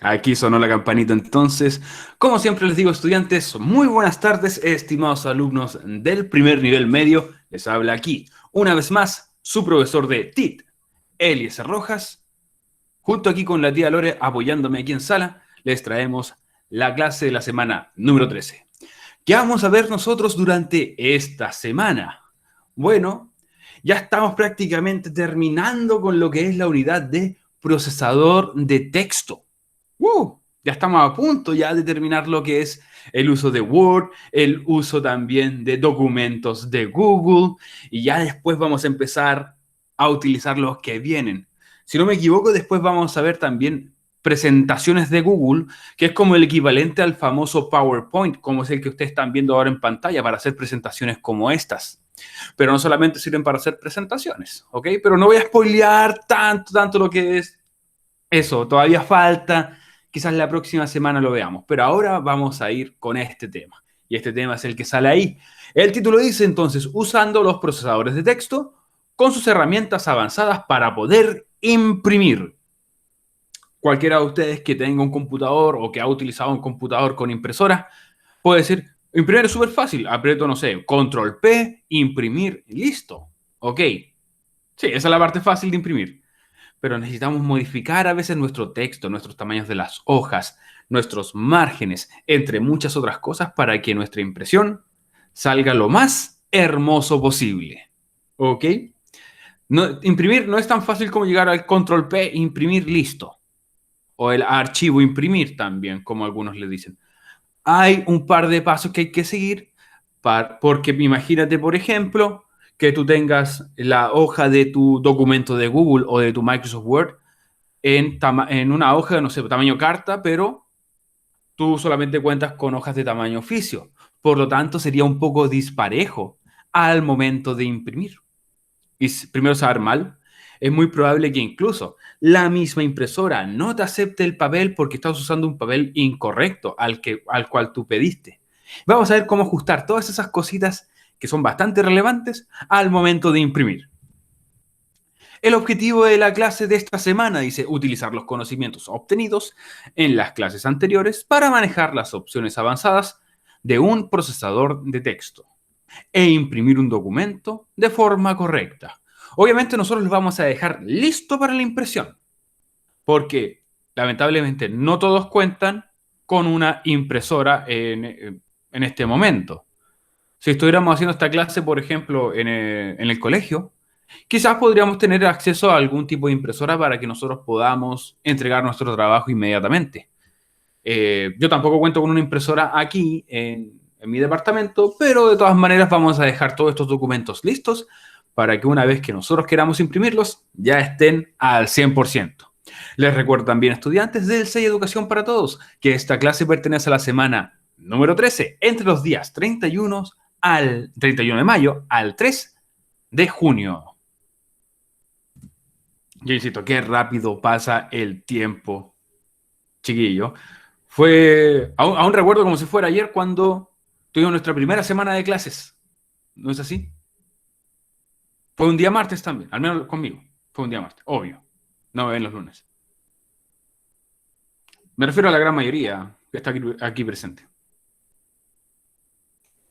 Aquí sonó la campanita entonces. Como siempre les digo, estudiantes, muy buenas tardes, estimados alumnos del primer nivel medio. Les habla aquí, una vez más, su profesor de TIT, Eliezer Rojas. Junto aquí con la tía Lore, apoyándome aquí en sala, les traemos la clase de la semana número 13. ¿Qué vamos a ver nosotros durante esta semana? Bueno, ya estamos prácticamente terminando con lo que es la unidad de procesador de texto. Ya estamos a punto ya de terminar lo que es el uso de Word, el uso también de documentos de Google, y ya después vamos a empezar a utilizar los que vienen. Si no me equivoco, después vamos a ver también presentaciones de Google, que es como el equivalente al famoso PowerPoint, como es el que ustedes están viendo ahora en pantalla para hacer presentaciones como estas. Pero no solamente sirven para hacer presentaciones, ¿ok? Pero no voy a spoilear tanto lo que es eso, todavía falta, quizás la próxima semana lo veamos, pero ahora vamos a ir con este tema. Y este tema es el que sale ahí. El título dice entonces, usando los procesadores de texto con sus herramientas avanzadas para poder imprimir. Cualquiera de ustedes que tenga un computador o que ha utilizado un computador con impresora puede decir, imprimir es súper fácil, aprieto, no sé, control P, imprimir, listo. Ok, sí, esa es la parte fácil de imprimir, pero necesitamos modificar a veces nuestro texto, nuestros tamaños de las hojas, nuestros márgenes, entre muchas otras cosas para que nuestra impresión salga lo más hermoso posible. ¿Ok? No, imprimir no es tan fácil como llegar al control P, imprimir, listo. O el archivo imprimir también, como algunos le dicen. Hay un par de pasos que hay que seguir porque imagínate, por ejemplo, que tú tengas la hoja de tu documento de Google o de tu Microsoft Word en una hoja, no sé, tamaño carta, pero tú solamente cuentas con hojas de tamaño oficio. Por lo tanto, sería un poco disparejo al momento de imprimir. Y primero saber mal, es muy probable que incluso la misma impresora no te acepte el papel porque estás usando un papel incorrecto al cual tú pediste. Vamos a ver cómo ajustar todas esas cositas que son bastante relevantes al momento de imprimir. El objetivo de la clase de esta semana dice utilizar los conocimientos obtenidos en las clases anteriores para manejar las opciones avanzadas de un procesador de texto e imprimir un documento de forma correcta. Obviamente nosotros los vamos a dejar listo para la impresión, porque lamentablemente no todos cuentan con una impresora en este momento. Si estuviéramos haciendo esta clase, por ejemplo, en el colegio, quizás podríamos tener acceso a algún tipo de impresora para que nosotros podamos entregar nuestro trabajo inmediatamente. Yo tampoco cuento con una impresora aquí en mi departamento, pero de todas maneras vamos a dejar todos estos documentos listos para que una vez que nosotros queramos imprimirlos, ya estén al 100%. Les recuerdo también, estudiantes del SEI Educación para Todos, que esta clase pertenece a la semana número 13, entre los días 31 de mayo al 3 de junio. Yo insisto, qué rápido pasa el tiempo, chiquillo. Aún recuerdo como si fuera ayer cuando tuvimos nuestra primera semana de clases. ¿No es así? Fue un día martes también, al menos conmigo. Fue un día martes, obvio. No me ven los lunes. Me refiero a la gran mayoría que está aquí presente.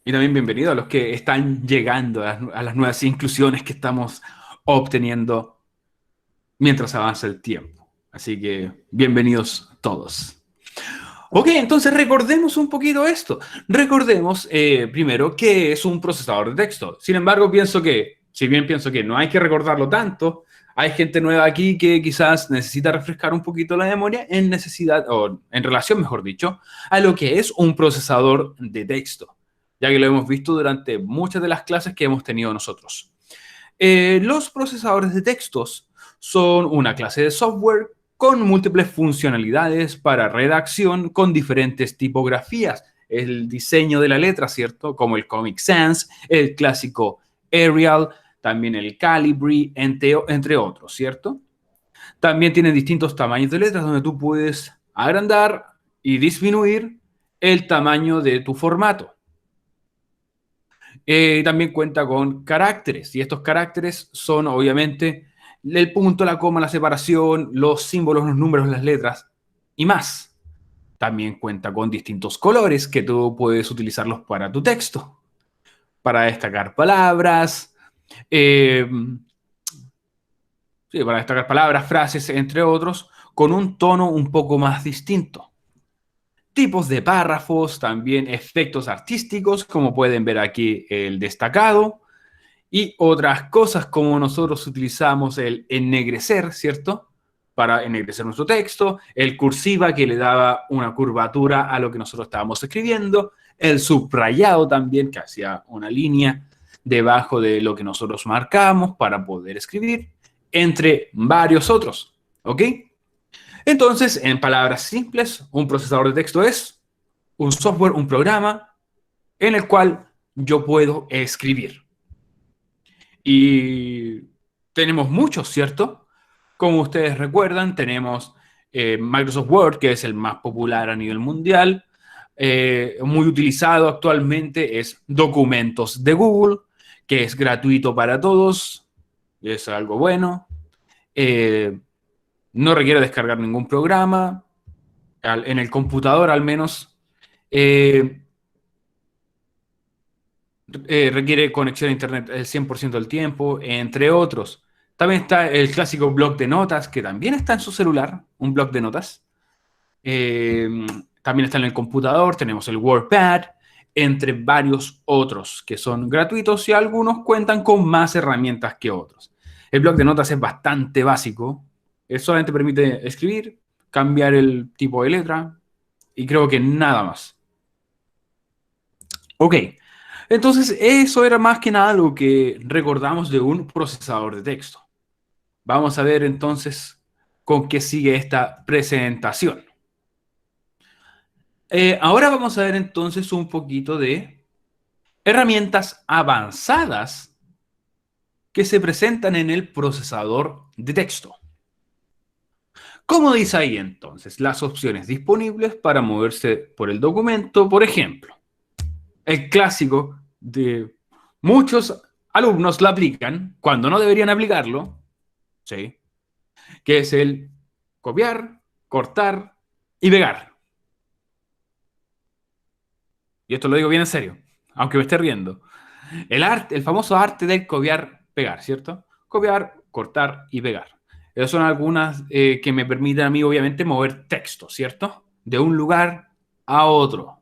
Y también bienvenido a los que están llegando a las nuevas inclusiones que estamos obteniendo mientras avanza el tiempo. Así que bienvenidos todos. Ok, entonces recordemos un poquito esto. Recordemos primero qué es un procesador de texto. Sin embargo, si bien pienso que no hay que recordarlo tanto, hay gente nueva aquí que quizás necesita refrescar un poquito la memoria o en relación, mejor dicho, a lo que es un procesador de texto, ya que lo hemos visto durante muchas de las clases que hemos tenido nosotros. Los procesadores de textos son una clase de software con múltiples funcionalidades para redacción con diferentes tipografías. El diseño de la letra, ¿cierto? Como el Comic Sans, el clásico Arial, también el Calibri, entre otros, ¿cierto? También tienen distintos tamaños de letras donde tú puedes agrandar y disminuir el tamaño de tu formato. También cuenta con caracteres y estos caracteres son obviamente el punto, la coma, la separación, los símbolos, los números, las letras. y más. También cuenta con distintos colores que tú puedes utilizarlos para tu texto, para destacar palabras, eh, sí, para destacar palabras, frases, entre otros, con un tono un poco más distinto. Tipos de párrafos, también efectos artísticos, como pueden ver aquí el destacado, y otras cosas como nosotros utilizamos el ennegrecer, ¿cierto? Para ennegrecer nuestro texto, el cursiva que le daba una curvatura a lo que nosotros estábamos escribiendo, el subrayado también que hacía una línea debajo de lo que nosotros marcamos para poder escribir, entre varios otros, ¿ok? Entonces, en palabras simples, un procesador de texto es un software, un programa en el cual yo puedo escribir. Y tenemos muchos, ¿cierto? Como ustedes recuerdan, tenemos Microsoft Word, que es el más popular a nivel mundial. Muy utilizado actualmente es Documentos de Google, que es gratuito para todos. Es algo bueno. Eh, no requiere descargar ningún programa. En el computador al menos. Eh, requiere conexión a internet el 100% del tiempo, entre otros. También está el clásico blog de notas, que también está en su celular, un blog de notas. Eh, también está en el computador, tenemos el WordPad, entre varios otros que son gratuitos y algunos cuentan con más herramientas que otros. El blog de notas es bastante básico, solamente permite escribir, cambiar el tipo de letra y creo que nada más. Ok, entonces eso era más que nada lo que recordamos de un procesador de texto. Vamos a ver entonces con qué sigue esta presentación. Ahora vamos a ver entonces un poquito de herramientas avanzadas que se presentan en el procesador de texto. ¿Cómo dice ahí entonces? Las opciones disponibles para moverse por el documento, por ejemplo, el clásico de muchos alumnos la aplican cuando no deberían aplicarlo, ¿sí? Que es el copiar, cortar y pegar. Y esto lo digo bien en serio, aunque me esté riendo. El famoso arte del copiar, pegar, ¿cierto? Copiar, cortar y pegar. Esas son algunas que me permiten a mí, obviamente, mover texto, ¿cierto? De un lugar a otro.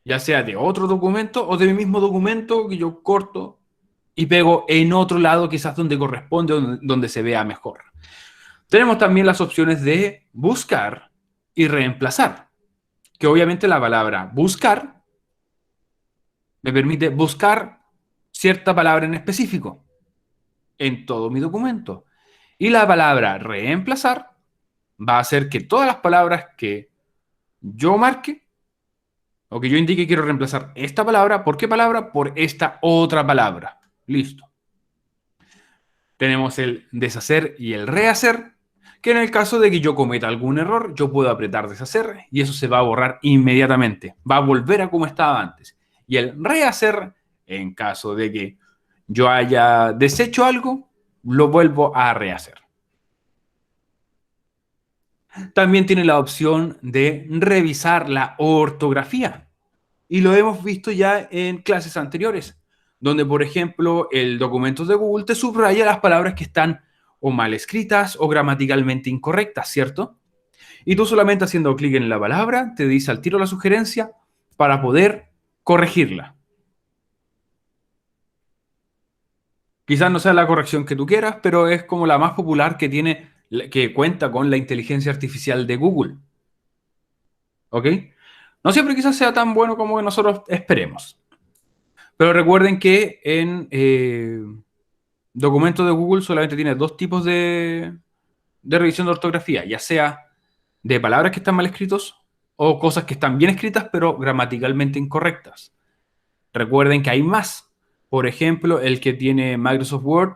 Ya sea de otro documento o de mi mismo documento que yo corto y pego en otro lado, quizás donde corresponde, donde se vea mejor. Tenemos también las opciones de buscar y reemplazar, que obviamente la palabra buscar me permite buscar cierta palabra en específico en todo mi documento. Y la palabra reemplazar va a hacer que todas las palabras que yo marque o que yo indique quiero reemplazar esta palabra, ¿por qué palabra? Por esta otra palabra. Listo. Tenemos el deshacer y el rehacer, que en el caso de que yo cometa algún error, yo puedo apretar deshacer y eso se va a borrar inmediatamente. Va a volver a como estaba antes. Y el rehacer, en caso de que yo haya deshecho algo, lo vuelvo a rehacer. También tiene la opción de revisar la ortografía. Y lo hemos visto ya en clases anteriores, donde, por ejemplo, el documento de Google te subraya las palabras que están o mal escritas o gramaticalmente incorrectas, ¿cierto? Y tú solamente haciendo clic en la palabra te dice al tiro la sugerencia para poder corregirla. Quizás no sea la corrección que tú quieras, pero es como la más popular que tiene, que cuenta con la inteligencia artificial de Google. ¿Ok? No siempre quizás sea tan bueno como nosotros esperemos. Pero recuerden que en documentos de Google solamente tiene dos tipos de revisión de ortografía, ya sea de palabras que están mal escritos o cosas que están bien escritas pero gramaticalmente incorrectas. Recuerden que hay más. Por ejemplo, el que tiene Microsoft Word,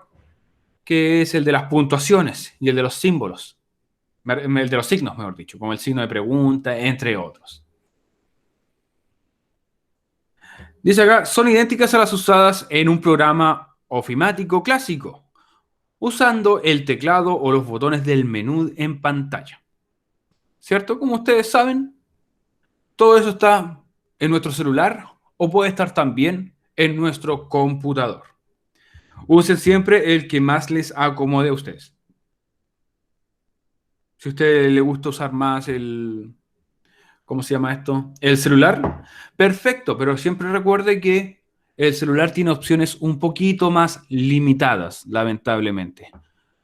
que es el de las puntuaciones y el de los símbolos. El de los signos, mejor dicho, como el signo de pregunta, entre otros. Dice acá, son idénticas a las usadas en un programa ofimático clásico, usando el teclado o los botones del menú en pantalla. ¿cierto? Como ustedes saben, todo eso está en nuestro celular o puede estar también en nuestro computador. Usen siempre el que más les acomode a ustedes. Si a usted le gusta usar más ¿cómo se llama esto? El celular, perfecto, pero siempre recuerde que el celular tiene opciones un poquito más limitadas, lamentablemente.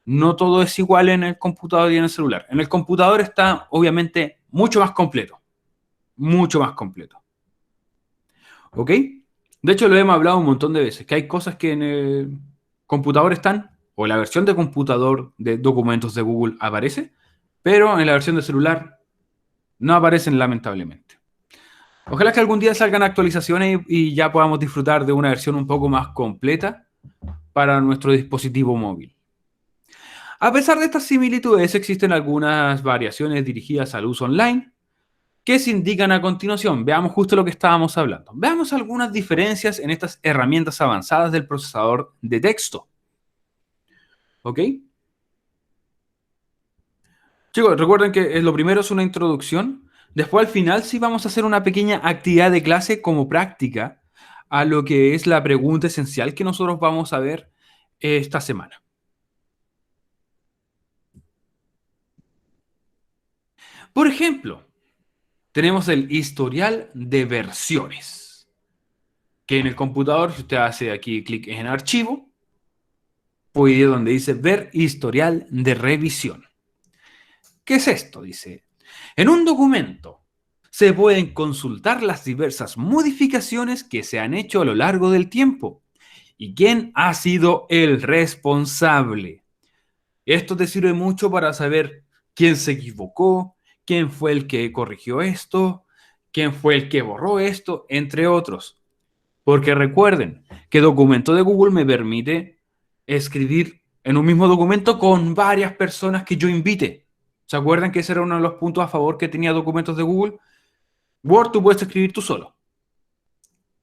No todo es igual en el computador y en el celular. En el computador está, obviamente, mucho más completo. Mucho más completo. ¿Ok? De hecho, lo hemos hablado un montón de veces, que hay cosas que en el computador están, o en la versión de computador de documentos de Google aparece, pero en la versión de celular no aparecen lamentablemente. Ojalá que algún día salgan actualizaciones y ya podamos disfrutar de una versión un poco más completa para nuestro dispositivo móvil. A pesar de estas similitudes, existen algunas variaciones dirigidas al uso online que se indican a continuación. Veamos justo lo que estábamos hablando. Veamos algunas diferencias en estas herramientas avanzadas del procesador de texto. ¿Ok? Chicos, recuerden que lo primero es una introducción. Después, al final, sí vamos a hacer una pequeña actividad de clase como práctica a lo que es la pregunta esencial que nosotros vamos a ver esta semana. Por ejemplo, tenemos el historial de versiones, que en el computador, si usted hace aquí clic en archivo, puede ir donde dice ver historial de revisión. ¿Qué es esto? Dice, en un documento se pueden consultar las diversas modificaciones que se han hecho a lo largo del tiempo y quién ha sido el responsable. Esto te sirve mucho para saber quién se equivocó, quién fue el que corrigió esto, quién fue el que borró esto, entre otros. Porque recuerden que documento de Google me permite escribir en un mismo documento con varias personas que yo invite. ¿Se acuerdan que ese era uno de los puntos a favor que tenía documentos de Google? Word tú puedes escribir tú solo,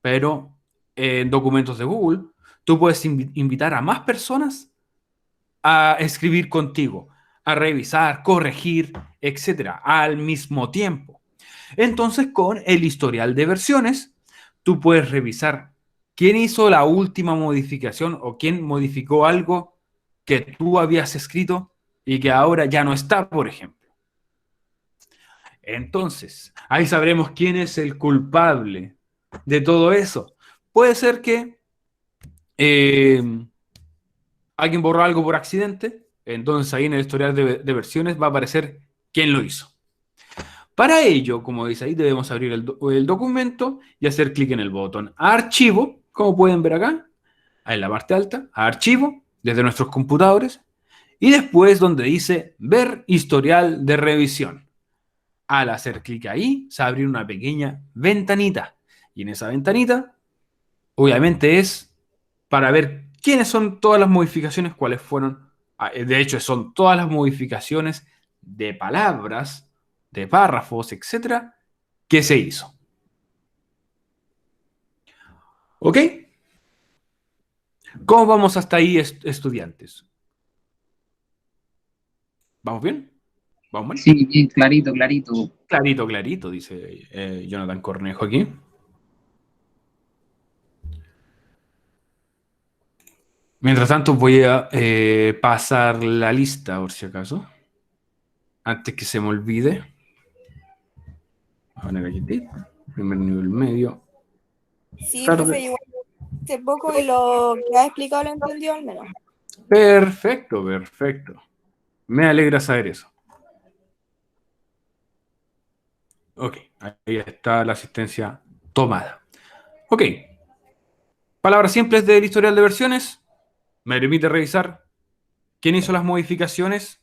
pero en documentos de Google tú puedes invitar a más personas a escribir contigo, a revisar, corregir, etcétera, al mismo tiempo. Entonces, con el historial de versiones, tú puedes revisar quién hizo la última modificación o quién modificó algo que tú habías escrito y que ahora ya no está, por ejemplo. Entonces, ahí sabremos quién es el culpable de todo eso. Puede ser que eh, alguien borró algo por accidente, entonces ahí en el historial de versiones va a aparecer quién lo hizo. Para ello, como dice ahí, debemos abrir el documento y hacer clic en el botón Archivo, como pueden ver acá, en la parte alta, Archivo, desde nuestros computadores, y después donde dice Ver historial de revisión. Al hacer clic ahí, se va a abrir una pequeña ventanita, y en esa ventanita, obviamente es para ver quiénes son todas las modificaciones, cuáles fueron, de hecho son todas las modificaciones de palabras, de párrafos, etcétera, que se hizo. ¿Ok? ¿Cómo vamos hasta ahí, estudiantes? ¿Vamos bien? ¿Vamos mal? Sí, bien, clarito, clarito. Clarito, clarito, dice Jonathan Cornejo aquí. Mientras tanto, voy a pasar la lista, por si acaso, antes que se me olvide. A poner aquí, primer nivel medio, Sí, profe, tarde. igual hace poco y lo que ha explicado lo entendió al menos. Perfecto, perfecto. Me alegra saber eso. Ok, ahí está la asistencia tomada. Ok, palabras simples del historial de versiones. Me permite revisar quién hizo las modificaciones,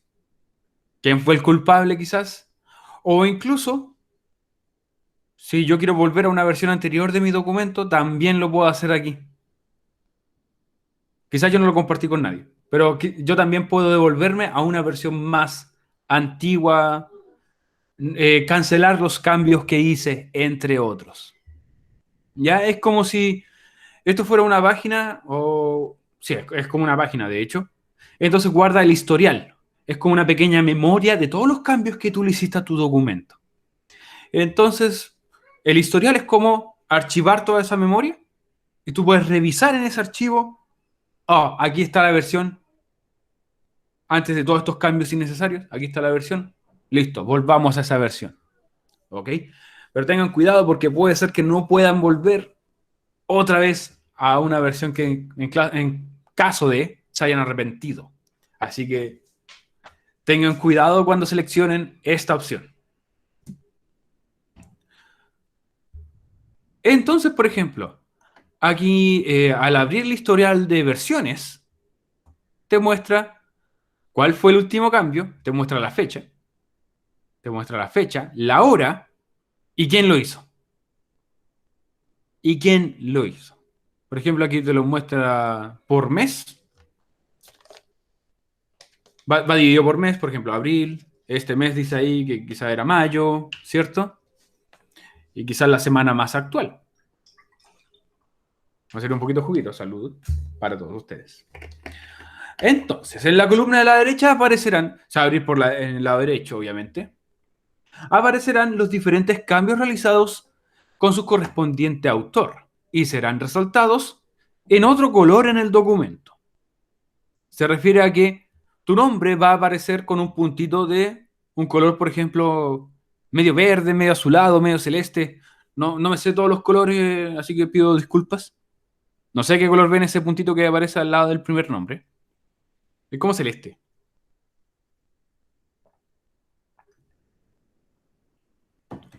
quién fue el culpable quizás, o incluso, si yo quiero volver a una versión anterior de mi documento, también lo puedo hacer aquí. Quizás yo no lo compartí con nadie, pero yo también puedo devolverme a una versión más antigua, cancelar los cambios que hice, entre otros. Ya es como si esto fuera una página, o sí, es como una página de hecho. Entonces guarda el historial. es como una pequeña memoria de todos los cambios que tú le hiciste a tu documento. Entonces, el historial es como archivar toda esa memoria y tú puedes revisar en ese archivo. Oh, aquí está la versión antes de todos estos cambios innecesarios. Aquí está la versión. Listo, volvamos a esa versión. ¿Ok? Pero tengan cuidado porque puede ser que no puedan volver otra vez a una versión que en caso de se hayan arrepentido. Así que tengan cuidado cuando seleccionen esta opción. Entonces, por ejemplo, aquí al abrir el historial de versiones, te muestra cuál fue el último cambio, te muestra la fecha, la hora y quién lo hizo. ¿Y quién lo hizo? Por ejemplo, aquí te lo muestra por mes. Va dividido por mes, por ejemplo, abril. Este mes dice ahí que quizá era mayo, ¿cierto? Y quizás la semana más actual. Va a ser un poquito juguito, salud para todos ustedes. Entonces, en la columna de la derecha aparecerán, se va a abrir en el lado derecho, obviamente, aparecerán los diferentes cambios realizados con su correspondiente autor y serán resaltados en otro color en el documento. Se refiere a que tu nombre va a aparecer con un puntito de un color, por ejemplo, medio verde, medio azulado, medio celeste. No, no me sé todos los colores, así que pido disculpas. No sé qué color ven ese puntito que aparece al lado del primer nombre. Es como celeste.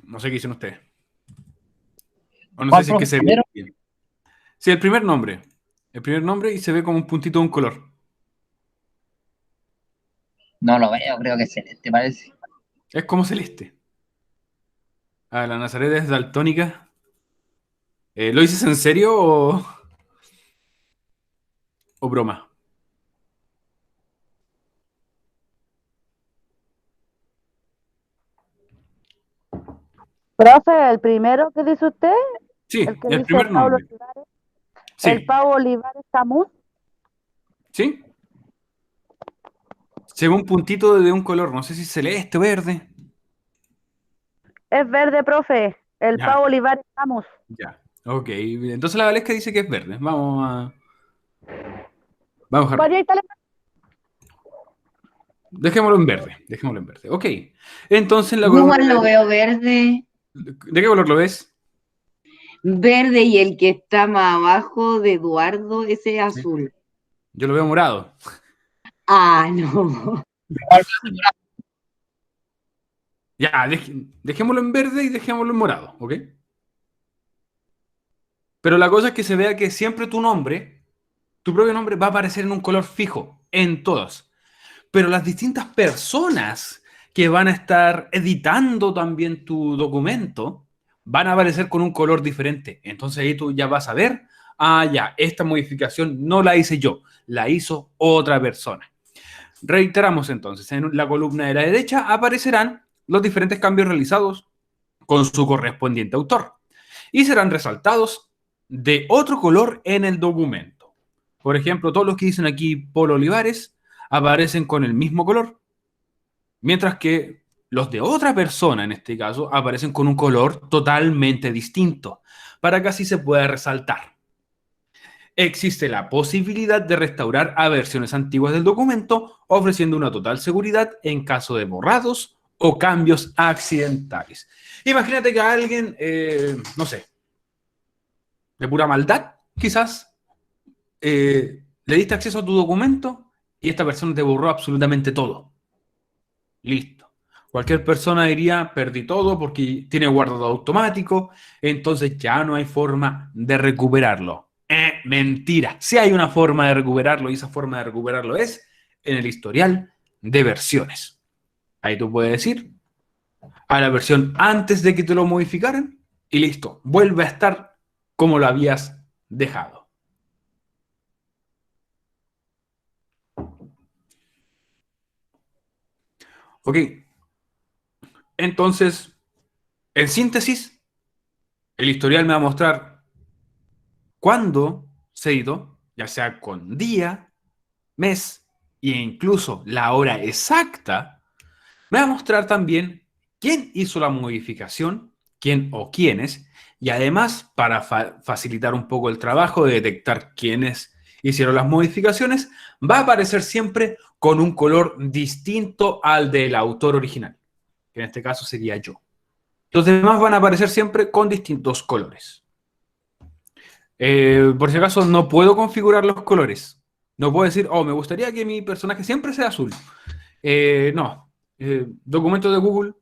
No sé qué dicen ustedes. O no sé ¿Cuál, si es que profe? se ve Primero. bien. Sí, el primer nombre. El primer nombre y se ve como un puntito de un color. No lo veo, creo que es celeste, parece. Es como celeste. Ah, la Nazaret es daltónica. ¿Lo dices en serio o broma? Profe, el primero que dice usted, Sí, el que el dice primer Pablo nombre. Olivares, el Sí, Pablo Olivares Camus, sí. Se ve un puntito de un color. No sé si es celeste o verde. es verde, profe, el Ya, Pablo Olivares Camus. ya. Ok, entonces la Valesca dice que es verde. Vamos a dejarlo. Vaya italiano. Dejémoslo en verde. Dejémoslo en verde. Ok. Entonces en la Yo columna de igual la lo derecha. veo verde, ¿De qué color lo ves? verde y el que está más abajo de Eduardo, ese es Sí. azul. Yo lo veo morado. Ah, no. Ya, dejémoslo en verde y dejémoslo en morado, ¿ok? Pero la cosa es que se vea que siempre tu nombre, tu propio nombre, va a aparecer en un color fijo, en todos. Pero las distintas personas que van a estar editando también tu documento van a aparecer con un color diferente. Entonces ahí tú ya vas a ver, ah, ya, esta modificación no la hice yo, la hizo otra persona. Reiteramos entonces, en la columna de la derecha aparecerán los diferentes cambios realizados con su correspondiente autor y serán resaltados de otro color en el documento. Por ejemplo, todos los que dicen aquí Polo Olivares aparecen con el mismo color, mientras que los de otra persona, en este caso, aparecen con un color totalmente distinto, para que así se pueda resaltar. Existe la posibilidad de restaurar a versiones antiguas del documento, ofreciendo una total seguridad en caso de borrados o cambios accidentales. Imagínate que a alguien, no sé, de pura maldad, quizás, le diste acceso a tu documento y esta persona te borró absolutamente todo. Listo. Cualquier persona diría, perdí todo porque tiene guardado automático, entonces ya no hay forma de recuperarlo. Mentira. Sí hay una forma de recuperarlo y esa forma de recuperarlo es en el historial de versiones. Ahí tú puedes decir a la versión antes de que te lo modificaran y listo. Vuelve a estar como lo habías dejado. Ok. Entonces, en síntesis, el historial me va a mostrar cuándo se editó, ya sea con día, mes, e incluso la hora exacta, me va a mostrar también quién hizo la modificación, quién o quiénes, y además, para facilitar un poco el trabajo de detectar quiénes hicieron las modificaciones, va a aparecer siempre con un color distinto al del autor original, que en este caso sería yo. Los demás van a aparecer siempre con distintos colores. Por si acaso, no puedo configurar los colores. No puedo decir, oh, me gustaría que mi personaje siempre sea azul. No. Documentos de Google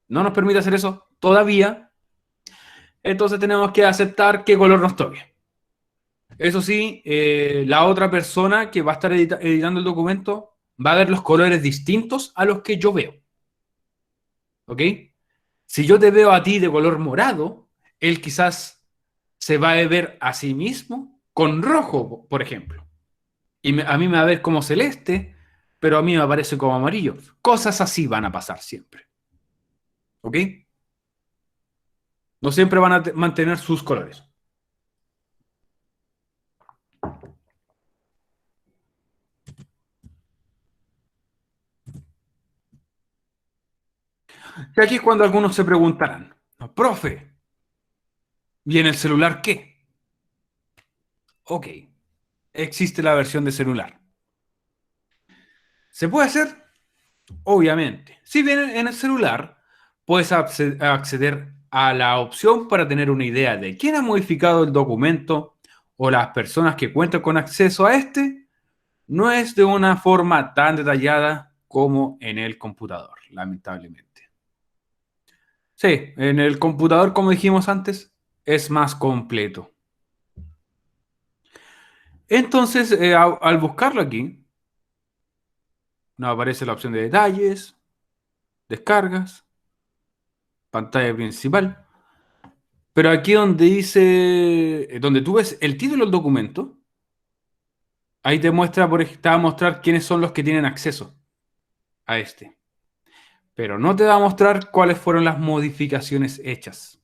no nos permite hacer eso todavía. Entonces tenemos que aceptar qué color nos toque. Eso sí, la otra persona que va a estar editando el documento va a ver los colores distintos a los que yo veo. ¿Ok? Si yo te veo a ti de color morado, él quizás se va a ver a sí mismo con rojo, por ejemplo. Y a mí me va a ver como celeste, pero a mí me aparece como amarillo. Cosas así van a pasar siempre. ¿Ok? No siempre van a mantener sus colores. Y aquí es cuando algunos se preguntarán, "No, profe, ¿y en el celular qué?" Ok, existe la versión de celular. ¿Se puede hacer? Obviamente. Si bien en el celular puedes acceder a la opción para tener una idea de quién ha modificado el documento o las personas que cuentan con acceso a este, no es de una forma tan detallada como en el computador, lamentablemente. Sí, en el computador, como dijimos antes, es más completo. Entonces, al buscarlo aquí, nos aparece la opción de detalles, descargas, pantalla principal. Pero aquí donde dice, donde tú ves el título del documento, ahí te muestra, te va a mostrar quiénes son los que tienen acceso a este. Pero no te va a mostrar cuáles fueron las modificaciones hechas.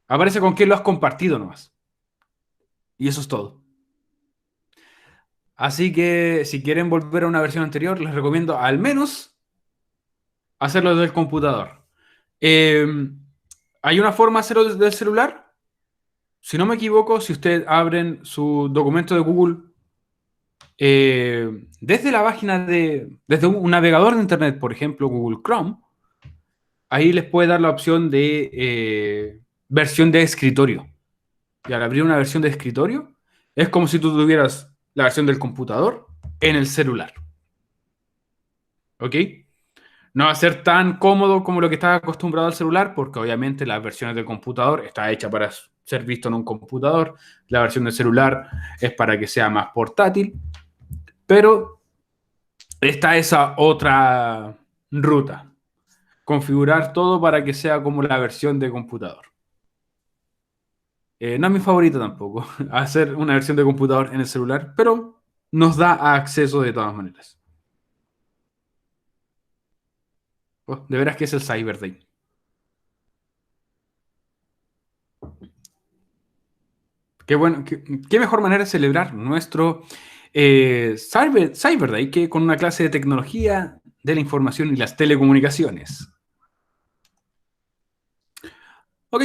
Aparece con quién lo has compartido nomás. Y eso es todo. Así que si quieren volver a una versión anterior, les recomiendo al menos hacerlo desde el computador. Eh, ¿Hay una forma de hacerlo desde el celular? Si no me equivoco, si ustedes abren su documento de Google desde la página desde un navegador de internet, por ejemplo, Google Chrome, ahí les puede dar la opción de versión de escritorio. Y al abrir una versión de escritorio, es como si tú tuvieras la versión del computador en el celular. ¿Ok? No va a ser tan cómodo como lo que estás acostumbrado al celular, porque obviamente las versiones del computador está hecha para ser visto en un computador. La versión del celular es para que sea más portátil. Pero está esa otra ruta. Configurar todo para que sea como la versión de computador. No es mi favorito tampoco, hacer una versión de computador en el celular, pero nos da acceso de todas maneras. Oh, de veras que es el Cyber Day. Qué bueno, qué mejor manera de celebrar nuestro Cyber Day que con una clase de tecnología de la información y las telecomunicaciones. Ok,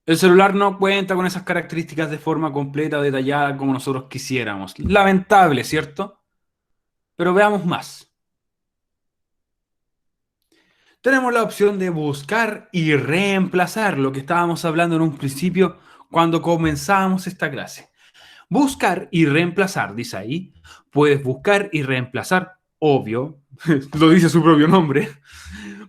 el celular no cuenta con esas características de forma completa o detallada como nosotros quisiéramos. Lamentable, ¿cierto? Pero veamos más. Tenemos la opción de buscar y reemplazar, lo que estábamos hablando en un principio cuando comenzamos esta clase. Buscar y reemplazar, dice ahí. Puedes buscar y reemplazar, obvio, lo dice su propio nombre,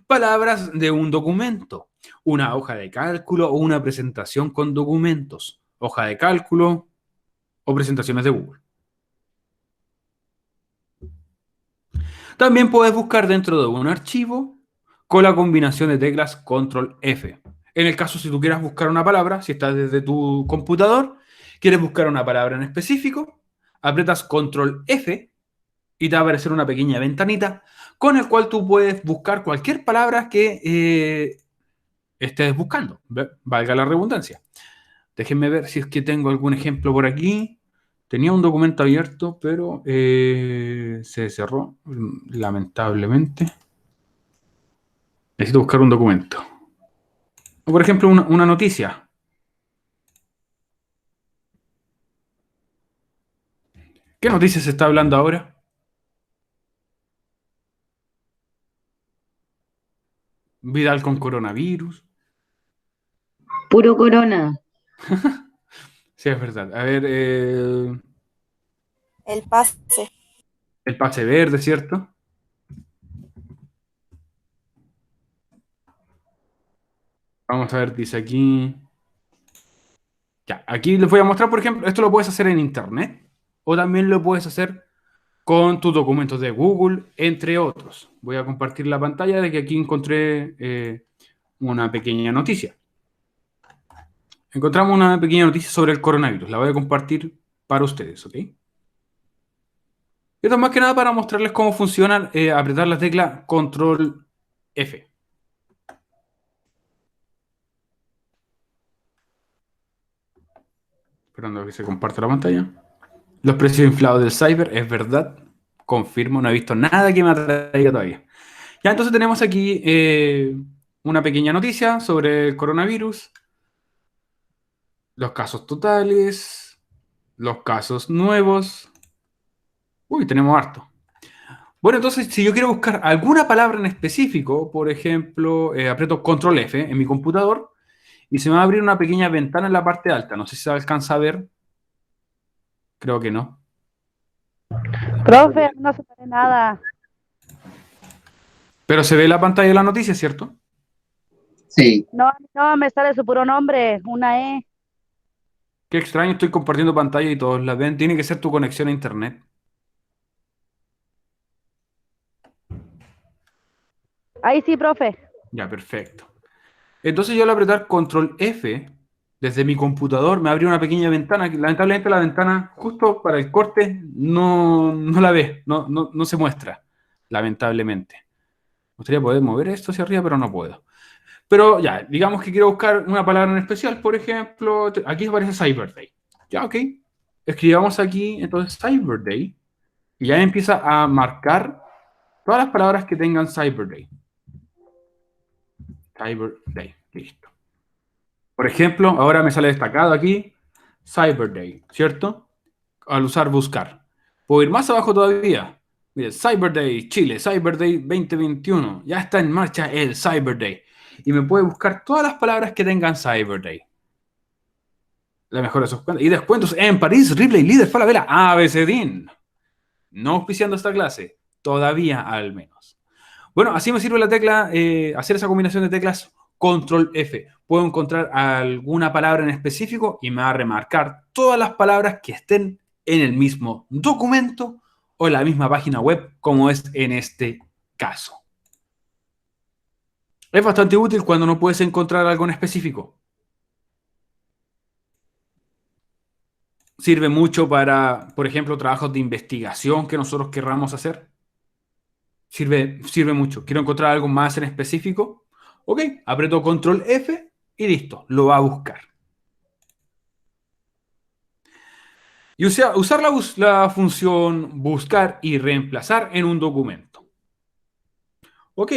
palabras de un documento, una hoja de cálculo o una presentación con documentos, hoja de cálculo o presentaciones de Google. También puedes buscar dentro de un archivo con la combinación de teclas Control F. En el caso si tú quieras buscar una palabra, si estás desde tu computador, quieres buscar una palabra en específico, aprietas Control F y te va a aparecer una pequeña ventanita con el cual tú puedes buscar cualquier palabra que estés buscando, valga la redundancia. Déjenme ver si es que tengo algún ejemplo por aquí. Tenía un documento abierto, pero se cerró, lamentablemente. Necesito buscar un documento. O, por ejemplo, una noticia. ¿Qué noticia se está hablando ahora? Vidal con coronavirus. Puro corona. Sí, es verdad. A ver, El pase. el pase verde, ¿cierto? Vamos a ver, dice aquí. Ya, aquí les voy a mostrar, por ejemplo, esto lo puedes hacer en internet o también lo puedes hacer con tus documentos de Google, entre otros. Voy a compartir la pantalla de que aquí encontré una pequeña noticia. Encontramos una pequeña noticia sobre el coronavirus. La voy a compartir para ustedes, ¿ok? Esto es más que nada para mostrarles cómo funciona apretar la tecla Control F. Esperando a que se comparta la pantalla. Los precios inflados del cyber, es verdad. Confirmo, no he visto nada que me atraiga todavía. Ya, entonces tenemos aquí una pequeña noticia sobre el coronavirus. Los casos totales. Los casos nuevos. Uy, tenemos harto. Bueno, entonces, si yo quiero buscar alguna palabra en específico, por ejemplo, aprieto Control F en mi computador y se me va a abrir una pequeña ventana en la parte alta. No sé si se alcanza a ver. Creo que no. Profe, no se ve nada. Pero se ve la pantalla de la noticia, ¿cierto? Sí. No, no, me sale su puro nombre, una E. Qué extraño, estoy compartiendo pantalla y todos la ven. Tiene que ser tu conexión a internet. Ahí sí, profe. Ya, perfecto. Entonces yo al apretar Control F desde mi computador me abrió una pequeña ventana que lamentablemente la ventana justo para el corte no la ve, no se muestra, lamentablemente. Me gustaría poder mover esto hacia arriba, pero no puedo. Pero ya, digamos que quiero buscar una palabra en especial, por ejemplo, aquí aparece Cyber Day. Ya, ok. Escribamos aquí entonces Cyber Day y ya empieza a marcar todas las palabras que tengan Cyber Day. Cyber Day, listo. Por ejemplo, ahora me sale destacado aquí Cyber Day, ¿cierto? Al usar buscar. Puedo ir más abajo todavía. Mire, Cyber Day Chile, Cyber Day 2021. Ya está en marcha el Cyber Day. Y me puede buscar todas las palabras que tengan Cyber Day. La mejor de sus cuentas. Y descuentos en París, Ripley, Líder, Falabella, ABCDIN. No auspiciando esta clase. Todavía al menos. Bueno, así me sirve la tecla, hacer esa combinación de teclas Control F. Puedo encontrar alguna palabra en específico y me va a remarcar todas las palabras que estén en el mismo documento o en la misma página web, como es en este caso. Es bastante útil cuando no puedes encontrar algo en específico. Sirve mucho para, por ejemplo, trabajos de investigación que nosotros querramos hacer. Sirve mucho. Quiero encontrar algo más en específico. Ok, aprieto Control F y listo, lo va a buscar. Y usar la función buscar y reemplazar en un documento. Ok,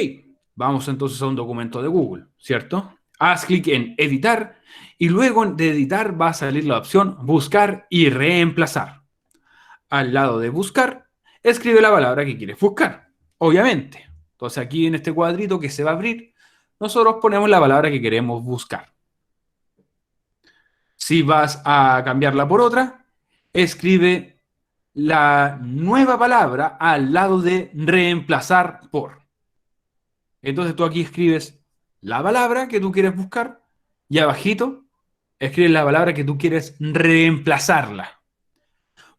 vamos entonces a un documento de Google, ¿cierto? Haz clic en editar y luego de editar va a salir la opción buscar y reemplazar. Al lado de buscar, escribe la palabra que quieres buscar, obviamente. Entonces aquí en este cuadrito que se va a abrir, nosotros ponemos la palabra que queremos buscar. Si vas a cambiarla por otra, escribe la nueva palabra al lado de reemplazar por. Entonces tú aquí escribes la palabra que tú quieres buscar y abajito escribes la palabra que tú quieres reemplazarla.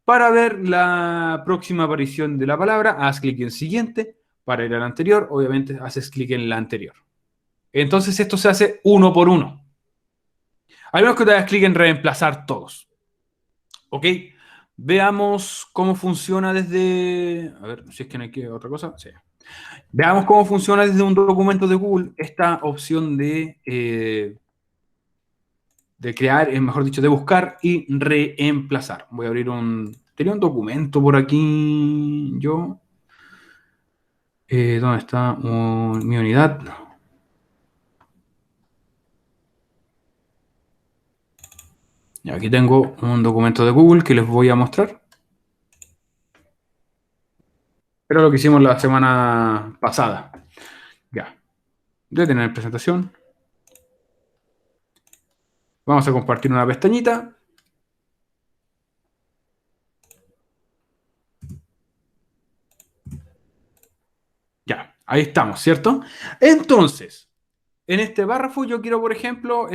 Para ver la próxima aparición de la palabra, haz clic en siguiente. Para ir a la anterior, obviamente haces clic en la anterior. Entonces esto se hace uno por uno. Hay menos que te hagas clic en reemplazar todos. ¿Ok? Veamos cómo funciona desde... A ver, si es que no hay que otra cosa. Sí. Veamos cómo funciona desde un documento de Google esta opción de de crear, mejor dicho, de buscar y reemplazar. Voy a abrir tenía un documento por aquí, yo. ¿Dónde está mi unidad? Y aquí tengo un documento de Google que les voy a mostrar. Pero lo que hicimos la semana pasada. Ya. Voy a tener presentación. Vamos a compartir una pestañita. Ya, ahí estamos, ¿cierto? Entonces, en este párrafo yo quiero, por ejemplo,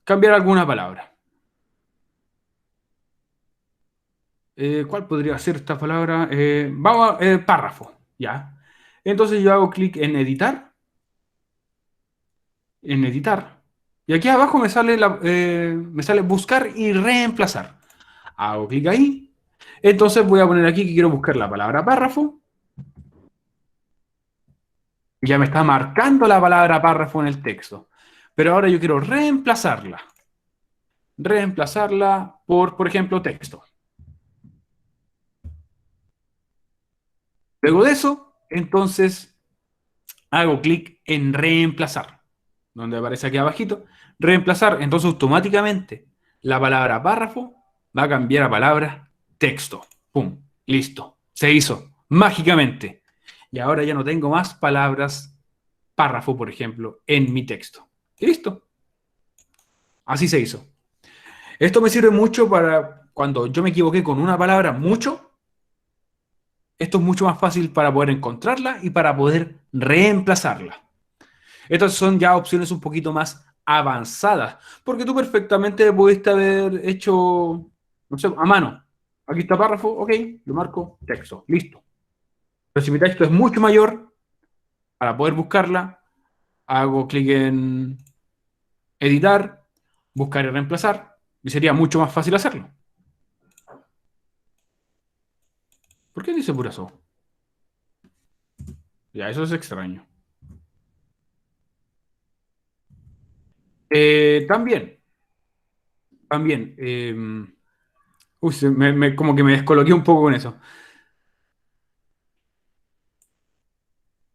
cambiar alguna palabra. ¿Cuál podría ser esta palabra? Vamos a párrafo, ¿ya? Entonces yo hago clic en editar. En editar. Y aquí abajo me sale buscar y reemplazar. Hago clic ahí. Entonces voy a poner aquí que quiero buscar la palabra párrafo. Ya me está marcando la palabra párrafo en el texto. Pero ahora yo quiero reemplazarla. Reemplazarla por ejemplo, texto. Luego de eso, entonces hago clic en reemplazar. Donde aparece aquí abajito. Reemplazar. Entonces automáticamente la palabra párrafo va a cambiar a palabra texto. ¡Pum! Listo. Se hizo. Mágicamente. Y ahora ya no tengo más palabras párrafo, por ejemplo, en mi texto. Y listo. Así se hizo. Esto me sirve mucho para cuando yo me equivoqué con una palabra mucho. Esto es mucho más fácil para poder encontrarla y para poder reemplazarla. Estas son ya opciones un poquito más avanzadas, porque tú perfectamente pudiste haber hecho, no sé, a mano. Aquí está párrafo, ok, lo marco, texto, listo. Pero si mi texto es mucho mayor, para poder buscarla, hago clic en editar, buscar y reemplazar, y sería mucho más fácil hacerlo. ¿Por qué dice pura so? Ya, eso es extraño. También, uy, como que me descoloqué un poco con eso.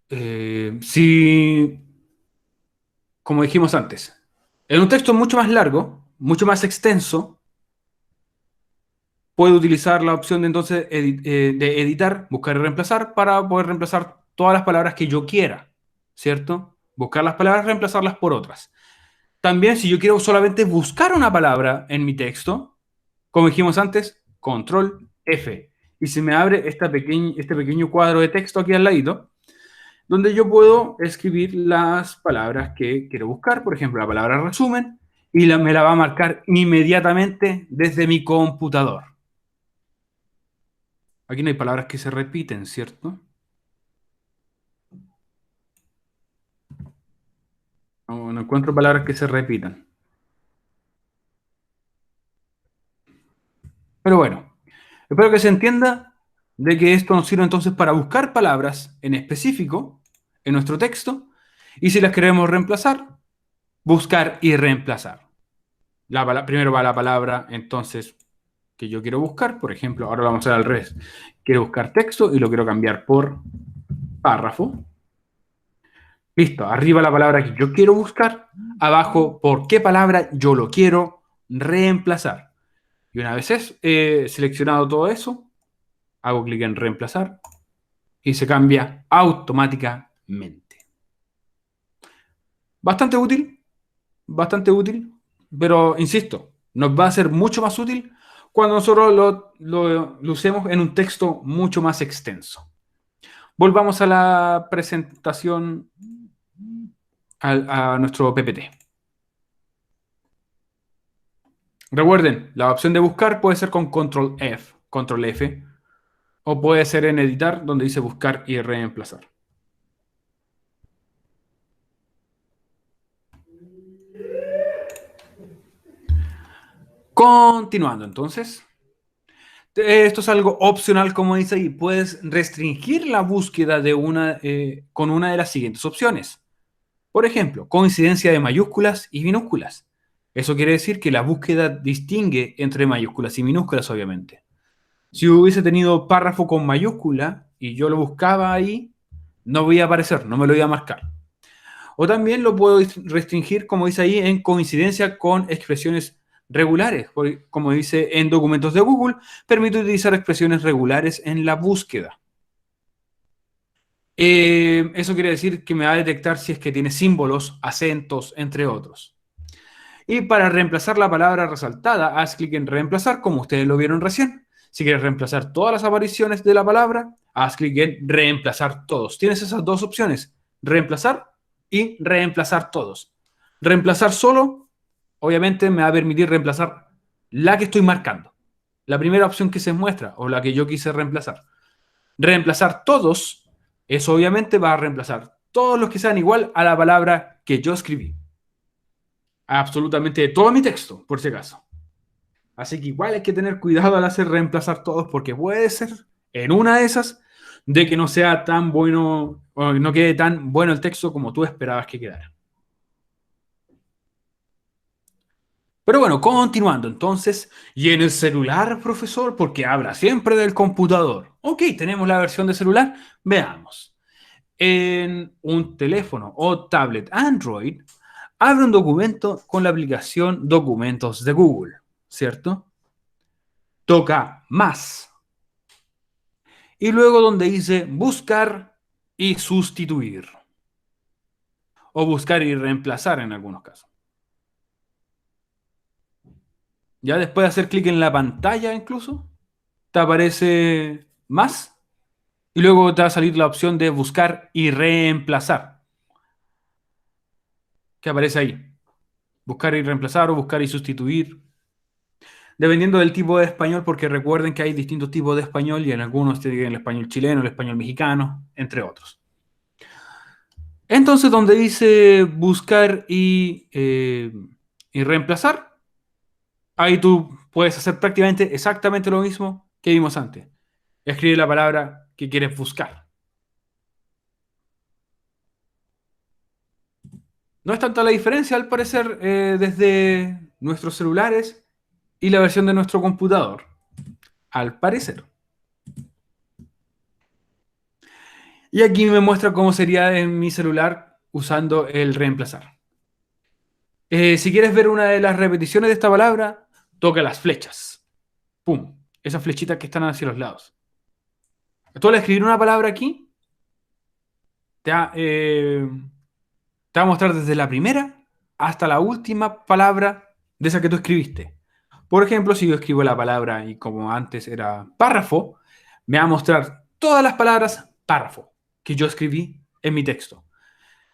Si, como dijimos antes, en un texto mucho más largo, mucho más extenso, puedo utilizar la opción de entonces de editar, buscar y reemplazar para poder reemplazar todas las palabras que yo quiera, ¿cierto? Buscar las palabras, reemplazarlas por otras. También, si yo quiero solamente buscar una palabra en mi texto, como dijimos antes, control F. Y se me abre este pequeño cuadro de texto aquí al ladito, donde yo puedo escribir las palabras que quiero buscar, por ejemplo, la palabra resumen, y me la va a marcar inmediatamente desde mi computador. Aquí no hay palabras que se repiten, ¿cierto? No encuentro palabras que se repitan. Pero bueno, espero que se entienda de que esto nos sirve entonces para buscar palabras en específico en nuestro texto, y si las queremos reemplazar, buscar y reemplazar. Primero va la palabra, entonces, que yo quiero buscar. Por ejemplo, ahora lo vamos a hacer al revés. Quiero buscar texto y lo quiero cambiar por párrafo. Listo, arriba la palabra que yo quiero buscar, abajo por qué palabra yo lo quiero reemplazar. Y una vez seleccionado todo eso, hago clic en reemplazar y se cambia automáticamente. Bastante útil, pero insisto, nos va a ser mucho más útil cuando nosotros lo usemos en un texto mucho más extenso. Volvamos a la presentación, a nuestro PPT. Recuerden, la opción de buscar puede ser con Control F, o puede ser en editar, donde dice buscar y reemplazar. Continuando, entonces. Esto es algo opcional, como dice ahí. Puedes restringir la búsqueda con una de las siguientes opciones. Por ejemplo, coincidencia de mayúsculas y minúsculas. Eso quiere decir que la búsqueda distingue entre mayúsculas y minúsculas, obviamente. Si hubiese tenido párrafo con mayúscula y yo lo buscaba ahí, no voy a aparecer, no me lo iba a marcar. O también lo puedo restringir, como dice ahí, en coincidencia con expresiones regulares. Como dice en documentos de Google, permite utilizar expresiones regulares en la búsqueda. Eso quiere decir que me va a detectar si es que tiene símbolos, acentos, entre otros. Y para reemplazar la palabra resaltada, haz clic en reemplazar, como ustedes lo vieron recién. Si quieres reemplazar todas las apariciones de la palabra, haz clic en reemplazar todos. Tienes esas dos opciones, reemplazar y reemplazar todos. Reemplazar solo, obviamente me va a permitir reemplazar la que estoy marcando. La primera opción que se muestra o la que yo quise reemplazar. Reemplazar todos, eso obviamente va a reemplazar todos los que sean igual a la palabra que yo escribí. Absolutamente todo mi texto, por si acaso. Así que igual hay que tener cuidado al hacer reemplazar todos porque puede ser en una de esas de que no sea tan bueno o no quede tan bueno el texto como tú esperabas que quedara. Pero bueno, continuando entonces, y en el celular, profesor, porque habla siempre del computador. Ok, tenemos la versión de celular, veamos. En un teléfono o tablet Android, abre un documento con la aplicación Documentos de Google, ¿cierto? Toca más. Y luego donde dice buscar y sustituir. O buscar y reemplazar en algunos casos. Ya después de hacer clic en la pantalla incluso, te aparece más y luego te va a salir la opción de buscar y reemplazar. ¿Qué aparece ahí? Buscar y reemplazar o buscar y sustituir. Dependiendo del tipo de español, porque recuerden que hay distintos tipos de español y en algunos tienen el español chileno, el español mexicano, entre otros. Entonces, donde dice buscar y reemplazar, ahí tú puedes hacer prácticamente exactamente lo mismo que vimos antes. Escribe la palabra que quieres buscar. No es tanta la diferencia, al parecer, desde nuestros celulares y la versión de nuestro computador. Al parecer. Y aquí me muestra cómo sería en mi celular usando el reemplazar. Si quieres ver una de las repeticiones de esta palabra, toca las flechas. ¡Pum! Esas flechitas que están hacia los lados. Tú al escribir una palabra aquí, te va a mostrar desde la primera hasta la última palabra de esa que tú escribiste. Por ejemplo, si yo escribo la palabra, y como antes era párrafo, me va a mostrar todas las palabras párrafo que yo escribí en mi texto.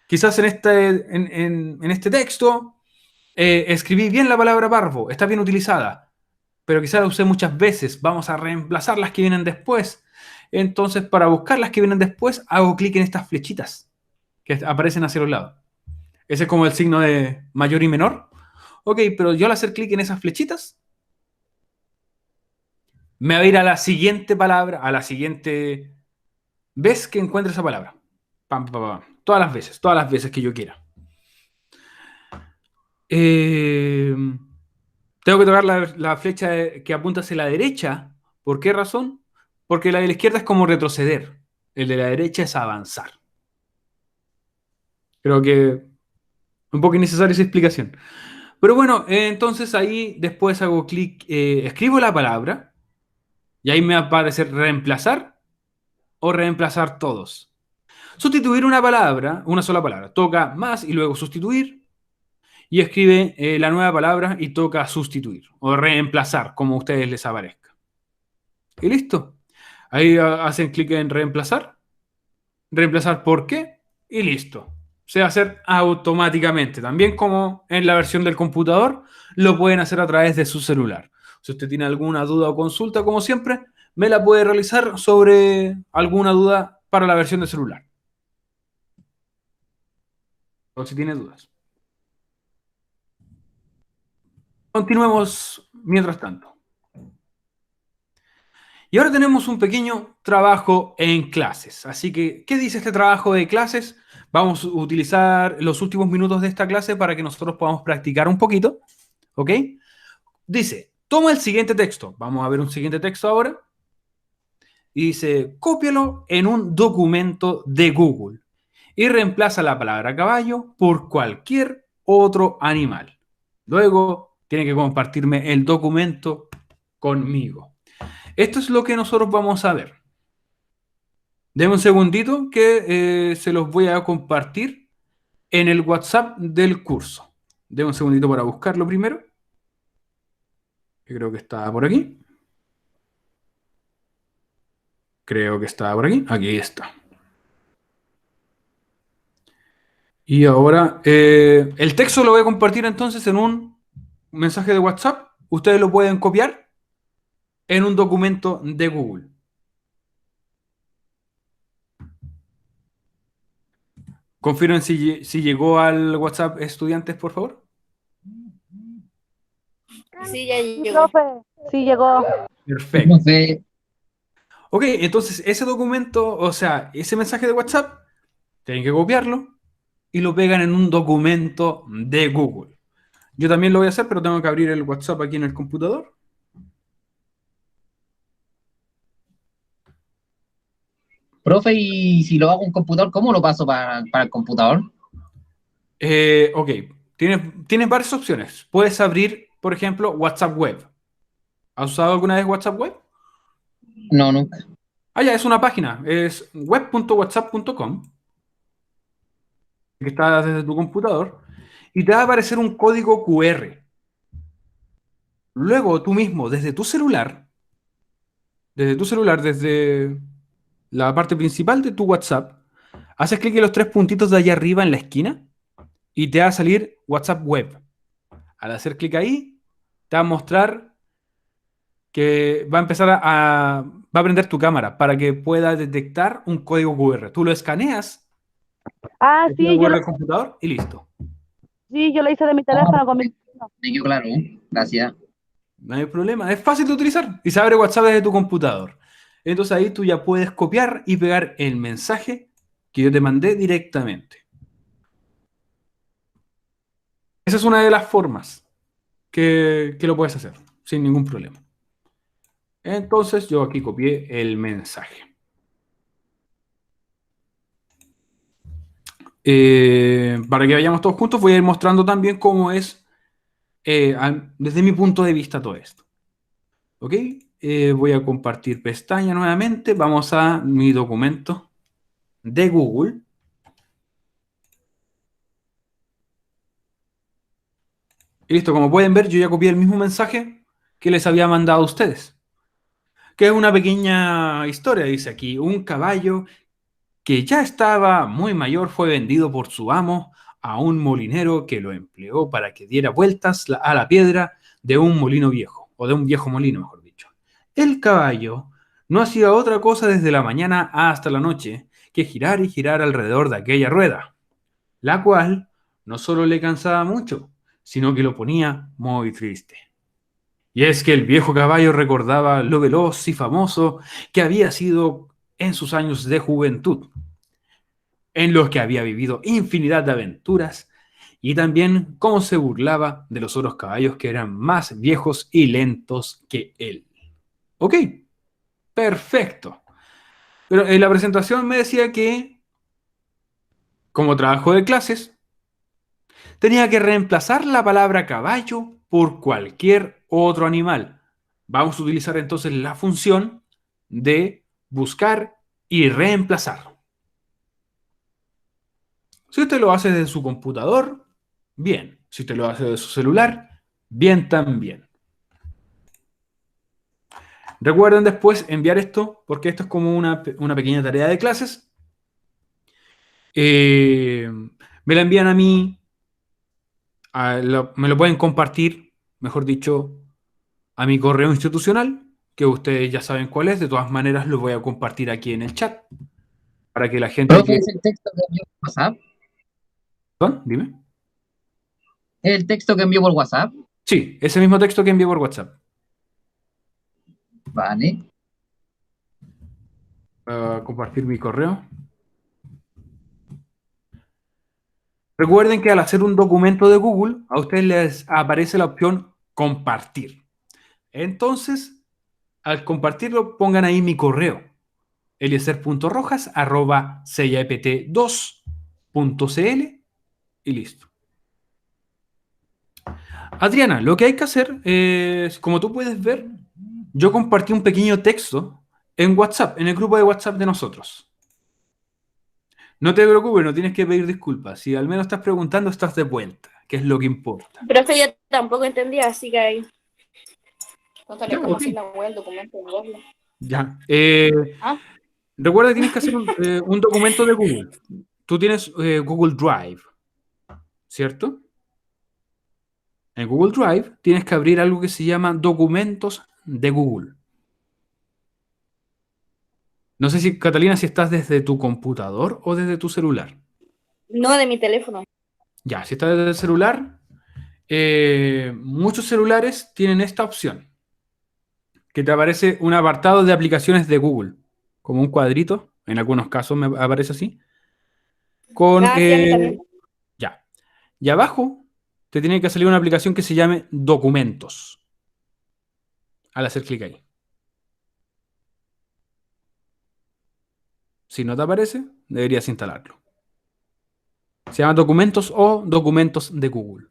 Quizás en este texto escribí bien la palabra párrafo, está bien utilizada, pero quizás la usé muchas veces. Vamos a reemplazar las que vienen después. Entonces, para buscar las que vienen después, hago clic en estas flechitas que aparecen hacia los lados. Ese es como el signo de mayor y menor. Ok, pero yo al hacer clic en esas flechitas, me va a ir a la siguiente palabra, a la siguiente vez que encuentre esa palabra. Pam, pam, pam. Todas las veces que yo quiera. Tengo que tocar la flecha que apunta hacia la derecha. ¿Por qué razón? Porque la de la izquierda es como retroceder. El de la derecha es avanzar. Creo que un poco innecesaria esa explicación. Pero bueno, entonces ahí después hago clic, escribo la palabra y ahí me va a aparecer reemplazar o reemplazar todos. Sustituir una palabra, una sola palabra. Toca más y luego sustituir y escribe la nueva palabra y toca sustituir o reemplazar, como a ustedes les aparezca. Y listo. Ahí hacen clic en reemplazar. Reemplazar por qué y listo. Se va a hacer automáticamente. También como en la versión del computador, lo pueden hacer a través de su celular. Si usted tiene alguna duda o consulta, como siempre, me la puede realizar sobre alguna duda para la versión de celular. O si tiene dudas. Continuemos mientras tanto. Y ahora tenemos un pequeño trabajo en clases. Así que, ¿qué dice este trabajo de clases? Vamos a utilizar los últimos minutos de esta clase para que nosotros podamos practicar un poquito. ¿Ok? Dice, toma el siguiente texto. Vamos a ver un siguiente texto ahora. Y dice, cópialo en un documento de Google y reemplaza la palabra caballo por cualquier otro animal. Luego tiene que compartirme el documento conmigo. Esto es lo que nosotros vamos a ver. Denme un segundito que se los voy a compartir en el WhatsApp del curso. Denme un segundito para buscarlo primero. Que creo que está por aquí. Creo que está por aquí. Aquí está. Y ahora, el texto lo voy a compartir entonces en un mensaje de WhatsApp. Ustedes lo pueden copiar en un documento de Google. Confirmen si llegó al WhatsApp estudiantes, por favor. Sí, ya Sí, llegó. profe. Sí, llegó. Perfecto. No sé. Ok, entonces ese documento, o sea, ese mensaje de WhatsApp, tienen que copiarlo y lo pegan en un documento de Google. Yo también lo voy a hacer, pero tengo que abrir el WhatsApp aquí en el computador. Profe, y si lo hago en computador, ¿cómo lo paso para el computador? Ok, tienes varias opciones. Puedes abrir, por ejemplo, WhatsApp Web. ¿Has usado alguna vez WhatsApp Web? No, nunca. Ah, ya, es una página. Es web.whatsapp.com, que está desde tu computador, y te va a aparecer un código QR. Luego tú mismo, desde la parte principal de tu WhatsApp, haces clic en los tres puntitos de allá arriba en la esquina y te va a salir WhatsApp Web. Al hacer clic ahí, te va a mostrar que va a empezar va a prender tu cámara para que pueda detectar un código QR. Tú lo escaneas, Ah, el código sí, QR del computador y listo. yo lo hice de mi Ah, teléfono con mi teléfono. me quedó claro. Gracias. No hay problema. Es fácil de utilizar y se abre WhatsApp desde tu computador. Entonces ahí tú ya puedes copiar y pegar el mensaje que yo te mandé directamente. Esa es una de las formas que lo puedes hacer sin ningún problema. Entonces yo aquí copié el mensaje. Para que vayamos todos juntos, voy a ir mostrando también cómo es desde mi punto de vista todo esto. ¿Ok? Voy a compartir pestaña nuevamente. Vamos a mi documento de Google. Y listo, como pueden ver, yo ya copié el mismo mensaje que les había mandado a ustedes. Que es una pequeña historia, dice aquí. Un caballo que ya estaba muy mayor fue vendido por su amo a un molinero que lo empleó para que diera vueltas a la piedra de un molino viejo, o de un viejo molino, mejor dicho. El caballo no hacía otra cosa desde la mañana hasta la noche que girar y girar alrededor de aquella rueda, la cual no solo le cansaba mucho, sino que lo ponía muy triste. Y es que el viejo caballo recordaba lo veloz y famoso que había sido en sus años de juventud, en los que había vivido infinidad de aventuras, y también cómo se burlaba de los otros caballos que eran más viejos y lentos que él. Ok, perfecto. Pero en la presentación me decía que, como trabajo de clases, tenía que reemplazar la palabra caballo por cualquier otro animal. Vamos a utilizar entonces la función de buscar y reemplazar. Si usted lo hace desde su computador, bien. Si usted lo hace desde su celular, bien también. Recuerden después enviar esto, porque esto es como una pequeña tarea de clases. Me la envían a mí, me lo pueden compartir, mejor dicho, a mi correo institucional, que ustedes ya saben cuál es. De todas maneras, lo voy a compartir aquí en el chat, para que la gente Profe, que... ¿es el texto que envió por WhatsApp? ¿Perdón? Dime. ¿Es el texto que envió por WhatsApp? Sí, ese mismo texto que envié por WhatsApp. Vale. Compartir mi correo. Recuerden que al hacer un documento de Google, a ustedes les aparece la opción compartir. Entonces, al compartirlo, pongan ahí mi correo, eliezer.rojas@ceyapt2.cl y listo. Adriana, lo que hay que hacer es, como tú puedes ver, yo compartí un pequeño texto en WhatsApp, en el grupo de WhatsApp de nosotros. No te preocupes, no tienes que pedir disculpas. Si al menos estás preguntando, estás de vuelta, que es lo que importa. Pero es que yo tampoco entendía, así que ahí. Cuéntale Ya, cómo ok. hacer la web, el documento, el Word. Ya. Ah. Recuerda que tienes que hacer un documento de Google. Tú tienes Google Drive, ¿cierto? En Google Drive tienes que abrir algo que se llama documentos de Google. No sé si, Catalina, si estás desde tu computador o desde tu celular. No, de mi teléfono. Ya, si estás desde el celular, muchos celulares tienen esta opción, que te aparece un apartado de aplicaciones de Google, como un cuadrito, en algunos casos me aparece así, con, Ah, sí, a mí también. ya. Y abajo te tiene que salir una aplicación que se llame Documentos, al hacer clic ahí. Si no te aparece, deberías instalarlo. Se llama Documentos o Documentos de Google.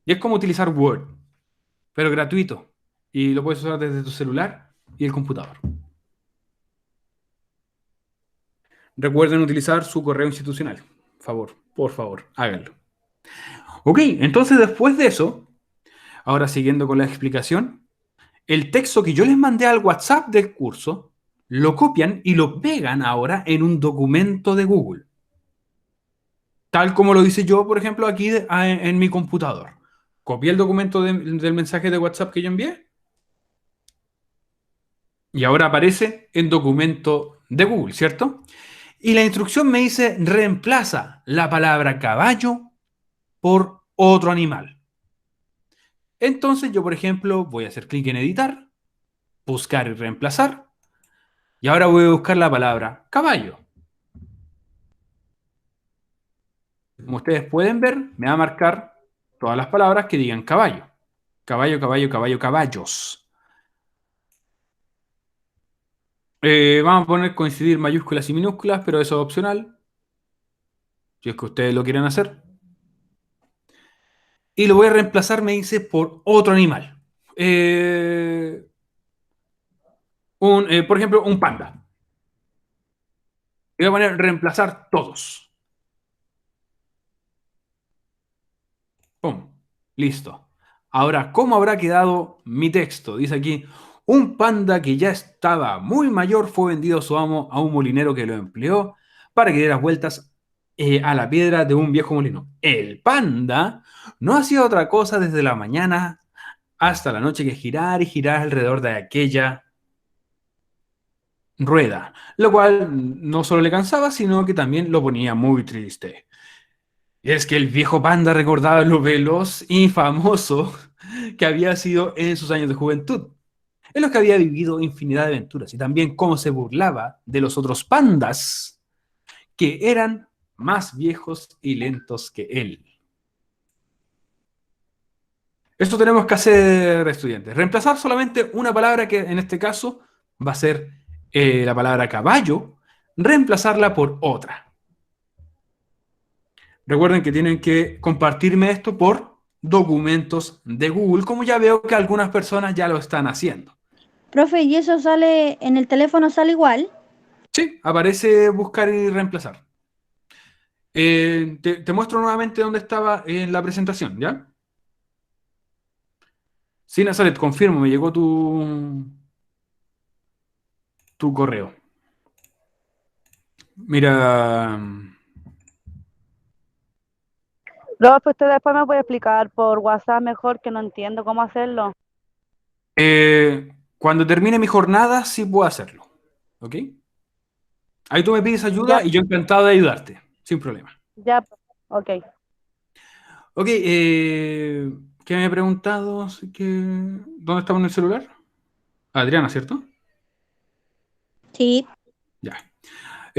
Y es como utilizar Word, pero gratuito. Y lo puedes usar desde tu celular y el computador. Recuerden utilizar su correo institucional. Por favor, háganlo. Ok, entonces después de eso, ahora siguiendo con la explicación, el texto que yo les mandé al WhatsApp del curso, lo copian y lo pegan ahora en un documento de Google. Tal como lo hice yo, por ejemplo, aquí en mi computador. Copié el documento del mensaje de WhatsApp que yo envié y ahora aparece en documento de Google, ¿cierto? Y la instrucción me dice reemplaza la palabra caballo por otro animal. Entonces yo, por ejemplo, voy a hacer clic en editar, buscar y reemplazar, y ahora voy a buscar la palabra caballo. Como ustedes pueden ver, me va a marcar todas las palabras que digan caballo. Caballo, caballo, caballo, caballos. Vamos a poner coincidir mayúsculas y minúsculas, pero eso es opcional, si es que ustedes lo quieren hacer. Y lo voy a reemplazar, me dice, por otro animal. Por ejemplo, un panda. Le voy a poner reemplazar todos. ¡Pum! Listo. Ahora, ¿cómo habrá quedado mi texto? Dice aquí, un panda que ya estaba muy mayor fue vendido a su amo a un molinero que lo empleó para que diera vueltas a la piedra de un viejo molino. El panda no hacía otra cosa desde la mañana hasta la noche que girar y girar alrededor de aquella rueda, lo cual no solo le cansaba, sino que también lo ponía muy triste. Y es que el viejo panda recordaba lo veloz y famoso que había sido en sus años de juventud, en los que había vivido infinidad de aventuras, y también cómo se burlaba de los otros pandas que eran más viejos y lentos que él. Esto tenemos que hacer, estudiantes. Reemplazar solamente una palabra que en este caso va a ser la palabra caballo, reemplazarla por otra. Recuerden que tienen que compartirme esto por documentos de Google, como ya veo que algunas personas ya lo están haciendo. Profe, ¿y eso sale en el teléfono sale igual? Sí, aparece buscar y reemplazar. Te muestro nuevamente dónde estaba en la presentación, ¿ya? Sí, Nazaret, confirmo, me llegó tu correo. Mira, Profe, usted después me puede explicar por WhatsApp mejor que no entiendo cómo hacerlo. cuando termine mi jornada sí puedo hacerlo, ¿ok? Ahí tú me pides ayuda Ya, y yo encantado de ayudarte, sin problema. ya, ok. Ok, ¿qué me he preguntado? ¿Dónde estaba en el celular? Adriana, ¿cierto? Sí. Ya.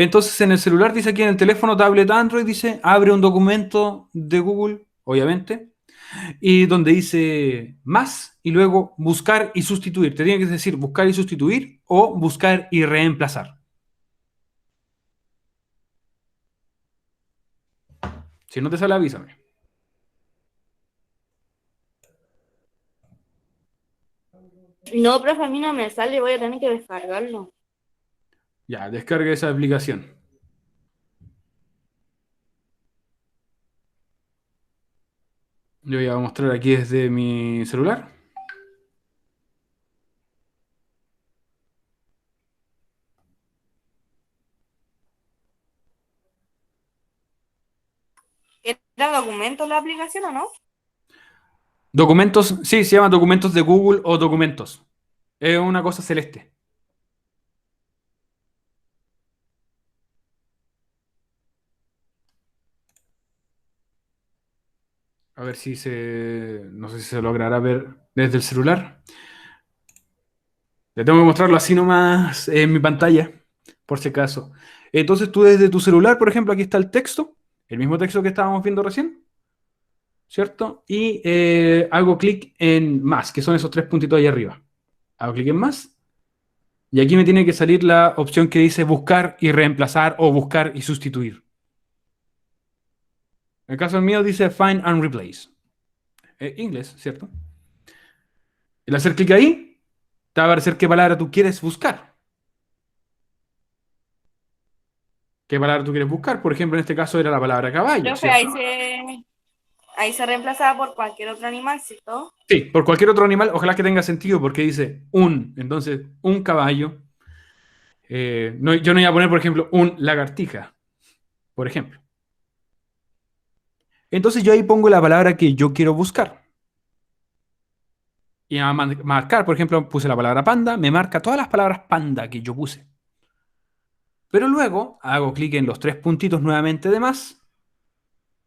Entonces en el celular dice aquí en el teléfono, tablet, Android, dice abre un documento de Google, obviamente, y donde dice más y luego buscar y sustituir. Te tiene que decir buscar y sustituir o buscar y reemplazar. Si no te sale, avísame. No, profe, a mí no me sale, voy a tener que descargarlo. Ya, descarga esa aplicación. Yo voy a mostrar aquí desde mi celular. ¿Era documento la aplicación o no? Documentos, sí, se llama documentos de Google o documentos. Es una cosa celeste. A ver si se... No sé si se logrará ver desde el celular. Le tengo que mostrarlo así nomás en mi pantalla, por si acaso. Entonces tú desde tu celular, por ejemplo, aquí está el texto, el mismo texto que estábamos viendo recién, ¿cierto? Y hago clic en más, que son esos tres puntitos ahí arriba. Hago clic en más. Y aquí me tiene que salir la opción que dice buscar y reemplazar o buscar y sustituir. En el caso mío dice Find and Replace. Inglés, ¿cierto? El hacer clic ahí, te va a aparecer qué palabra tú quieres buscar. ¿Qué palabra tú quieres buscar? Por ejemplo, en este caso era la palabra caballo, Profe, ¿cierto? ahí se reemplazaba por cualquier otro animal, ¿cierto? Sí, por cualquier otro animal, ojalá que tenga sentido porque dice un. Entonces, un caballo. Yo no iba a poner, por ejemplo, un lagartija, por ejemplo. Entonces yo ahí pongo la palabra que yo quiero buscar. Y a marcar, por ejemplo, puse la palabra panda, me marca todas las palabras panda que yo puse. Pero luego hago clic en los tres puntitos nuevamente de más.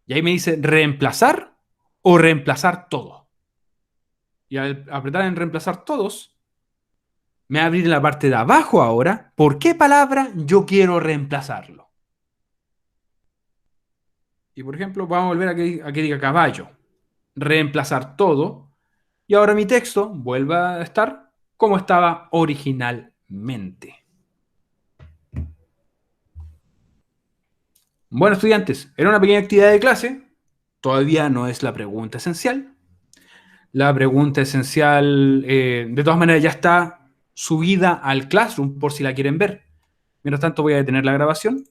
Y ahí me dice reemplazar o reemplazar todo. Y al apretar en reemplazar todos, me va a abrir en la parte de abajo ahora por qué palabra yo quiero reemplazarlo. Y por ejemplo, vamos a volver a que diga caballo. Reemplazar todo. Y ahora mi texto vuelve a estar como estaba originalmente. Bueno, estudiantes, era una pequeña actividad de clase. Todavía no es la pregunta esencial. La pregunta esencial, de todas maneras, ya está subida al Classroom por si la quieren ver. Mientras tanto, voy a detener la grabación